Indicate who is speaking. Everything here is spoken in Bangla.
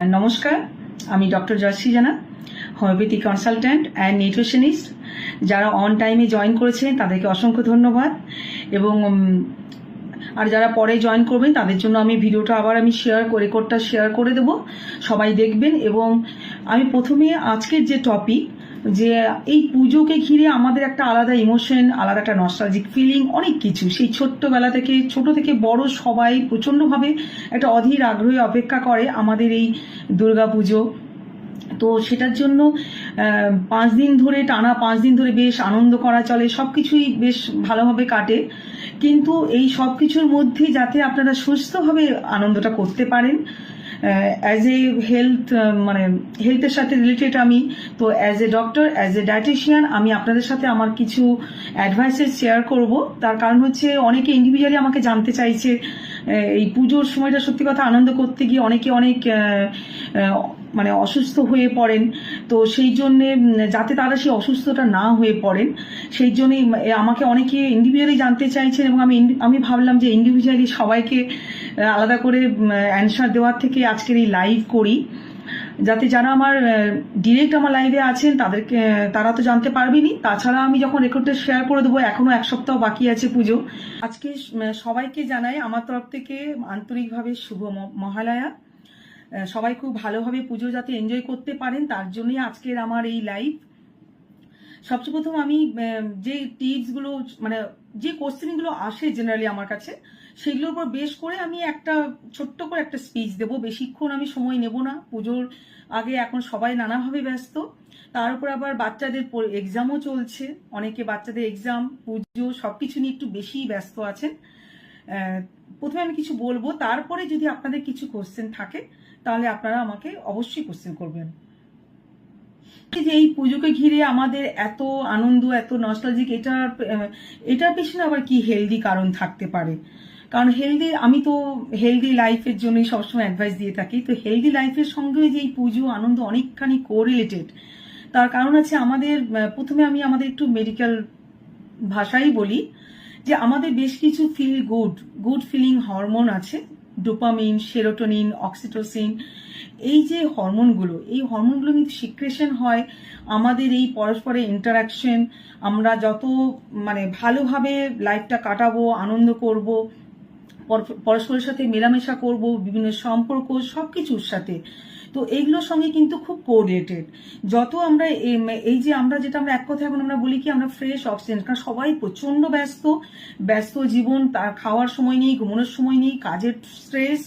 Speaker 1: নমস্কার, আমি ডক্টর জয়শ্রী জানা, হোমিওপ্যাথি কনসালট্যান্ট অ্যান্ড নিউট্রিশনিস্ট। যারা অন টাইমে জয়েন করেছেন তাদেরকে অসংখ্য ধন্যবাদ, এবং আর যারা পরে জয়েন করবেন তাদের জন্য আমি ভিডিওটা আবার রেকর্ডটা শেয়ার করে দেব, সবাই দেখবেন। এবং আমি প্রথমে আজকের যে টপিক, যে এই পুজোকে ঘিরে আমাদের একটা আলাদা ইমোশন, আলাদা একটা নস্টালজিক ফিলিং, অনেক কিছু সেই ছোট্টবেলা থেকে, ছোট থেকে বড় সবাই প্রচণ্ডভাবে একটা অধীর আগ্রহে অপেক্ষা করে আমাদের এই দুর্গা পুজো। তো সেটার জন্য 5 দিন ধরে, টানা 5 দিন ধরে বেশ আনন্দ করা চলে, সব কিছুই বেশ ভালোভাবে কাটে। কিন্তু এই সব কিছুর মধ্যে যাতে আপনারা সুস্থভাবে আনন্দটা করতে পারেন, অ্যাজ এ হেলথের সাথে রিলেটেড আমি, তো as a doctor, as a dietician, আমি আপনাদের সাথে আমার কিছু অ্যাডভাইসেস শেয়ার করব। তার কারণ হচ্ছে অনেকে ইন্ডিভিজুয়ালি আমাকে জানতে চাইছে, এই পুজোর সময়টা সত্যি কথা আনন্দ করতে গিয়ে অনেকে অনেক অসুস্থ হয়ে পড়েন। তো সেই জন্যে যাতে তারা সেই অসুস্থতা না হয়ে পড়েন, সেই জন্যই আমাকে অনেকে ইন্ডিভিজুয়ালি জানতে চাইছেন, এবং আমি ভাবলাম যে ইন্ডিভিজুয়ালি সবাইকে আলাদা করে অ্যান্সার দেওয়ার থেকে আজকের এই লাইভ করি, যাতে যারা আমার ডিরেক্ট আমার লাইভে আছেন তারা তো জানতে পারবেনই। তাছাড়া আমি যখন রেকর্ডটা শেয়ার করে দেবো, এখনো 1 সপ্তাহ বাকি আছে পুজো। আজকে সবাইকে জানাই আমার তরফ থেকে আন্তরিকভাবে শুভ মহালয়া। সবাই খুব ভালোভাবে পুজো যাতে এনজয় করতে পারেন, তার জন্যই আজকের আমার এই লাইভ। সবচেয়ে প্রথম আমি যে টিপসগুলো, যে কোশ্চেনগুলো আসে জেনারেলি আমার কাছে, সেগুলোর উপর বেশ করে আমি একটা ছোট্ট করে একটা স্পিচ দেবো। বেশিক্ষণ আমি সময় নেব না, পুজোর আগে এখন সবাই নানাভাবে ব্যস্ত। তার উপর আবার বাচ্চাদের এক্সামও চলছে, অনেকে বাচ্চাদের এক্সাম, পুজো সবকিছু নিয়ে একটু বেশি ব্যস্ত আছেন। প্রথমে আমি কিছু বলবো, তারপরে যদি আপনাদের কিছু কোশ্চেন থাকে তাহলে আপনারা আমাকে অবশ্যই কোশ্চেন করবেন। যে এই পুজোকে ঘিরে আমাদের এত আনন্দ, এত নস্টালজিক, এটার পেছনে আবার কি হেলদি কারণ থাকতে পারে? কারণ আমি তো হেলদি লাইফের জন্যই সবসময় অ্যাডভাইস দিয়ে থাকি। তো হেলদি লাইফের সঙ্গে যে এই পুজো আনন্দ অনেকখানি কোরিলেটেড। তার কারণ আছে আমাদের, প্রথমে আমি আমাদের একটু মেডিকেল ভাষাই বলি, যে আমাদের বেশ কিছু গুড ফিলিং হরমোন আছে, ডোপামিন, সেরোটোনিন, অক্সিটোসিন। এই যে হরমোনগুলো, এই হরমোনগুলো কিন্তু সিক্রেশন হয় আমাদের এই পরস্পরের ইন্টারাকশন, আমরা যত ভালোভাবে লাইফটা কাটাবো, আনন্দ করব, পরস্পরের সাথে মেলামেশা করব, বিভিন্ন সম্পর্ক সবকিছুর সাথে, তো এইগুলোর সঙ্গে কিন্তু খুব কোরিলেটেড। যত আমরা আমরা এক কথা এখন আমরা বলি কি, আমরা ফ্রেশ অক্সিজেন, কারণ সবাই প্রচন্ড ব্যস্ত জীবন, তার খাওয়ার সময় নেই, ঘুমানোর সময় নেই, কাজের স্ট্রেস,